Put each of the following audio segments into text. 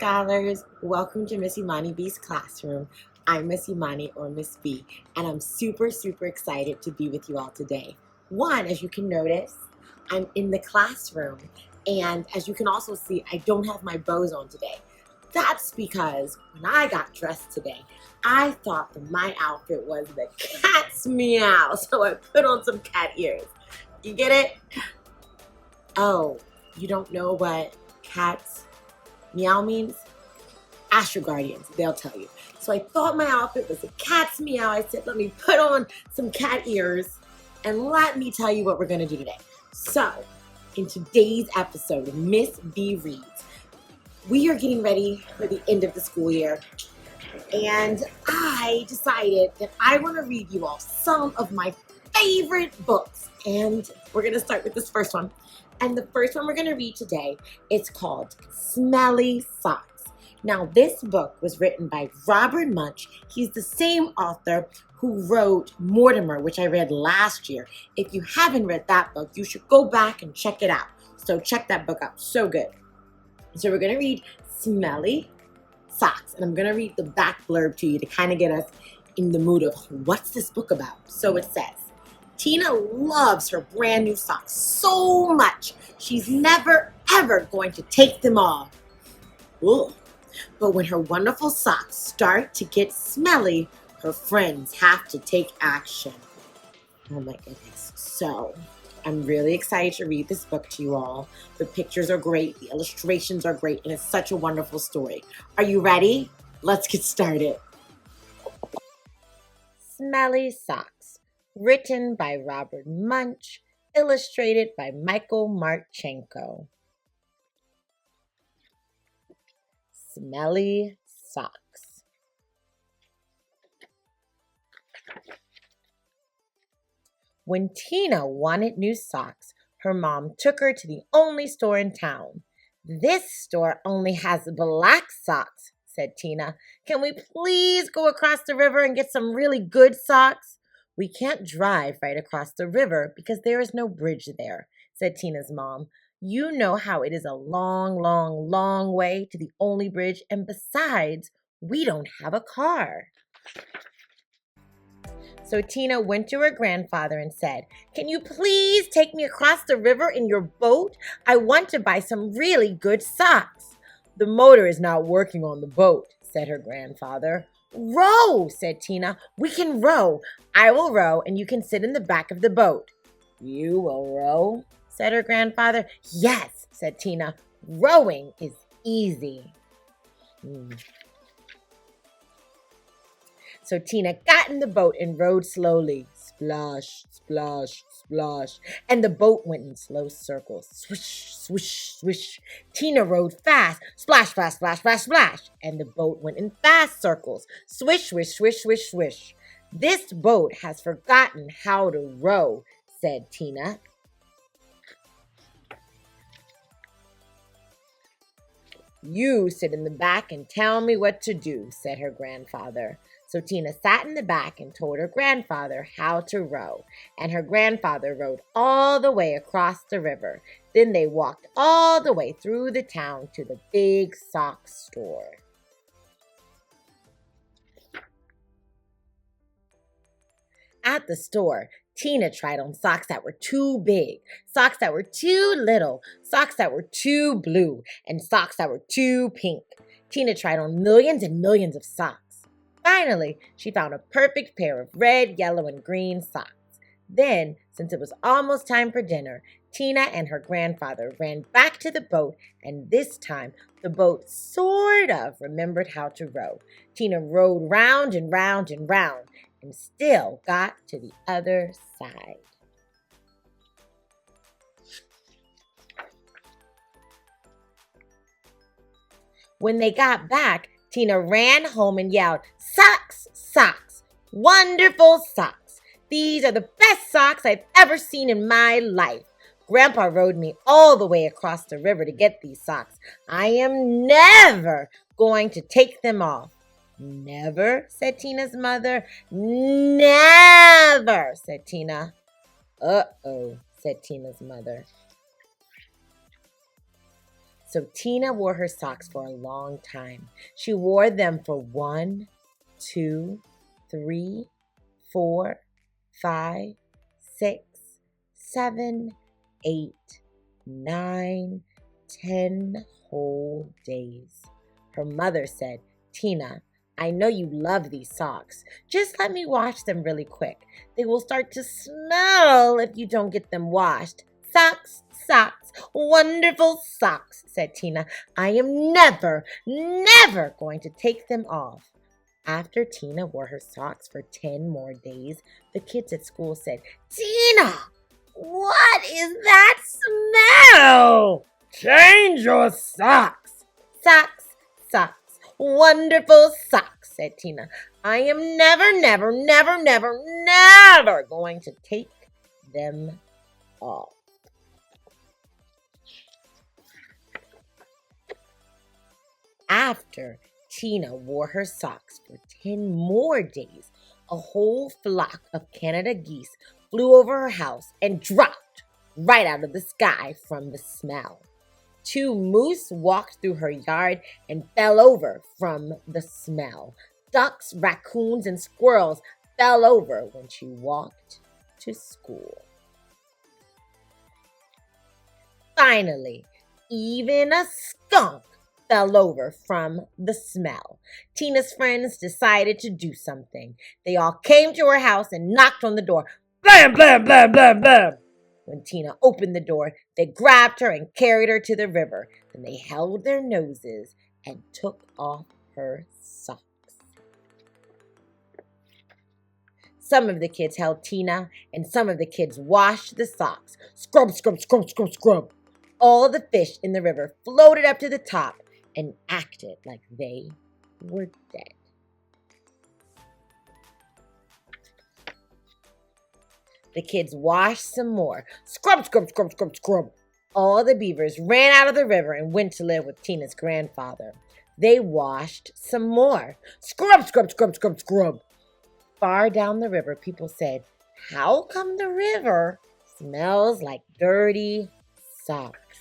scholars, welcome to Miss Imani B's classroom. I'm Miss Imani, or Miss B, and I'm super excited to be with you all today. One, as you can notice, I'm in the classroom, and as you can also see, I don't have my bows on today. That's because when I got dressed today, I thought that my outfit was the cat's meow, so I put on some cat ears. You get it? Oh, you don't know what cat's meow means? Ask your guardians, they'll tell you. So I thought my outfit was a cat's meow. I said, let me put on some cat ears and let me tell you what we're gonna do today. So, in today's episode of Miss B Reads, we are getting ready for the end of the school year. And I decided that I wanna read you all some of my favorite books. And we're gonna start with this first one. And the first one we're going to read today is called Smelly Socks. Now, this book was written by Robert Munsch. He's the same author who wrote Mortimer, which I read last year. If you haven't read that book, you should go back and check it out. So check that book out. So good. So we're going to read Smelly Socks. And I'm going to read the back blurb to you to kind of get us in the mood of what's this book about. So it says, Tina loves her brand new socks so much, she's never, ever going to take them off. Ugh. But when her wonderful socks start to get smelly, her friends have to take action. Oh my goodness. So, I'm really excited to read this book to you all. The pictures are great, the illustrations are great, and it's such a wonderful story. Are you ready? Let's get started. Smelly Socks. Written by Robert Munsch, illustrated by Michael Marchenko. Smelly Socks. When Tina wanted new socks, her mom took her to the only store in town. This store only has black socks, said Tina. Can we please go across the river and get some really good socks? We can't drive right across the river because there is no bridge there, said Tina's mom. You know how it is a long way to the only bridge, and besides, we don't have a car. So Tina went to her grandfather and said, Can you please take me across the river in your boat? I want to buy some really good socks. The motor is not working on the boat, said her grandfather. Row, said Tina. We can row. I will row, and you can sit in the back of the boat. You will row, said her grandfather. Yes, said Tina. Rowing is easy. So Tina got in the boat and rowed slowly. Splash, splash, splash. And the boat went in slow circles. Swish, swish, swish. Tina rowed fast. Splash, splash, splash, splash, splash. And the boat went in fast circles. Swish, swish, swish, swish, swish. This boat has forgotten how to row, said Tina. You sit in the back and tell me what to do, said her grandfather. So Tina sat in the back and told her grandfather how to row, and her grandfather rowed all the way across the river. Then they walked all the way through the town to the big sock store. At the store, Tina tried on socks that were too big, socks that were too little, socks that were too blue, and socks that were too pink. Tina tried on millions and millions of socks. Finally, she found a perfect pair of red, yellow, and green socks. Then, since it was almost time for dinner, Tina and her grandfather ran back to the boat, and this time the boat sort of remembered how to row. Tina rowed round and round and round, and still got to the other side. When they got back, Tina ran home and yelled, Socks, socks, wonderful socks. These are the best socks I've ever seen in my life. Grandpa rowed me all the way across the river to get these socks. I am never going to take them off. Never, said Tina's mother. Never, said Tina. Uh-oh, said Tina's mother. So Tina wore her socks for a long time. She wore them for 1, 2, 3, 4, 5, 6, 7, 8, 9, 10 whole days. Her mother said, "Tina, I know you love these socks. Just let me wash them really quick. They will start to smell if you don't get them washed." "Socks, socks, wonderful socks," said Tina. "I am never, never going to take them off." After Tina wore her socks for 10 more days, the kids at school said, "Tina, what is that smell?" "Change your socks." "Socks, socks, wonderful socks," said Tina. "I am never, never, never, never, never going to take them off." After Tina wore her socks for 10 more days, a whole flock of Canada geese flew over her house and dropped right out of the sky from the smell. 2 moose walked through her yard and fell over from the smell. Ducks, raccoons, and squirrels fell over when she walked to school. Finally, even a skunk fell over from the smell. Tina's friends decided to do something. They all came to her house and knocked on the door. Blam, blam, blam, blam, blam. When Tina opened the door, they grabbed her and carried her to the river. Then they held their noses and took off her socks. Some of the kids held Tina, and some of the kids washed the socks. Scrub, scrub, scrub, scrub, scrub. All the fish in the river floated up to the top and acted like they were dead. The kids washed some more. Scrub, scrub, scrub, scrub, scrub. All the beavers ran out of the river and went to live with Tina's grandfather. They washed some more. Scrub, scrub, scrub, scrub, scrub. Far down the river, people said, "How come the river smells like dirty socks?"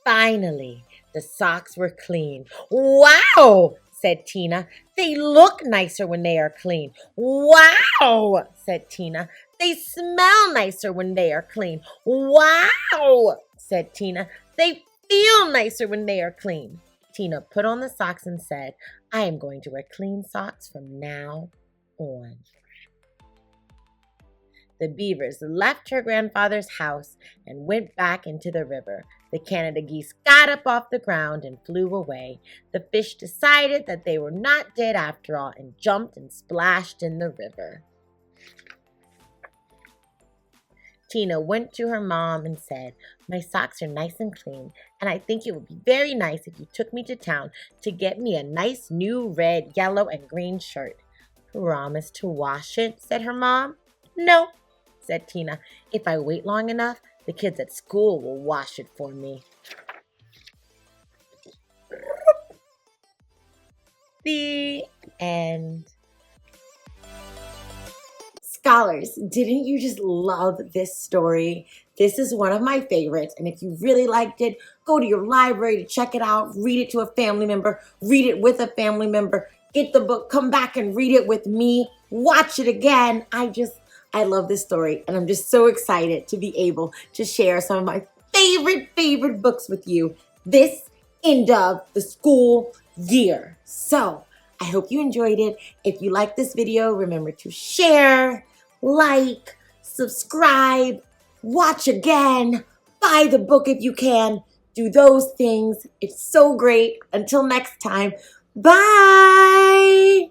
Finally, the socks were clean. "Wow," said Tina. "They look nicer when they are clean." "Wow," said Tina. "They smell nicer when they are clean." "Wow," said Tina. "They feel nicer when they are clean." Tina put on the socks and said, "I am going to wear clean socks from now on." The beavers left her grandfather's house and went back into the river. The Canada geese got up off the ground and flew away. The fish decided that they were not dead after all and jumped and splashed in the river. Tina went to her mom and said, "My socks are nice and clean, and I think it would be very nice if you took me to town to get me a nice new red, yellow, and green shirt." "Promise to wash it?" said her mom. "No," said Tina. "If I wait long enough, the kids at school will wash it for me." The end. Scholars, didn't you just love this story? This is one of my favorites, and if you really liked it, go to your library to check it out, read it to a family member, read it with a family member, get the book, come back and read it with me, watch it again. I love this story, and I'm just so excited to be able to share some of my favorite books with you this end of the school year. So I hope you enjoyed it. If you like this video, remember to share, like, subscribe, watch again, buy the book if you can. Do those things. It's so great. Until next time, bye.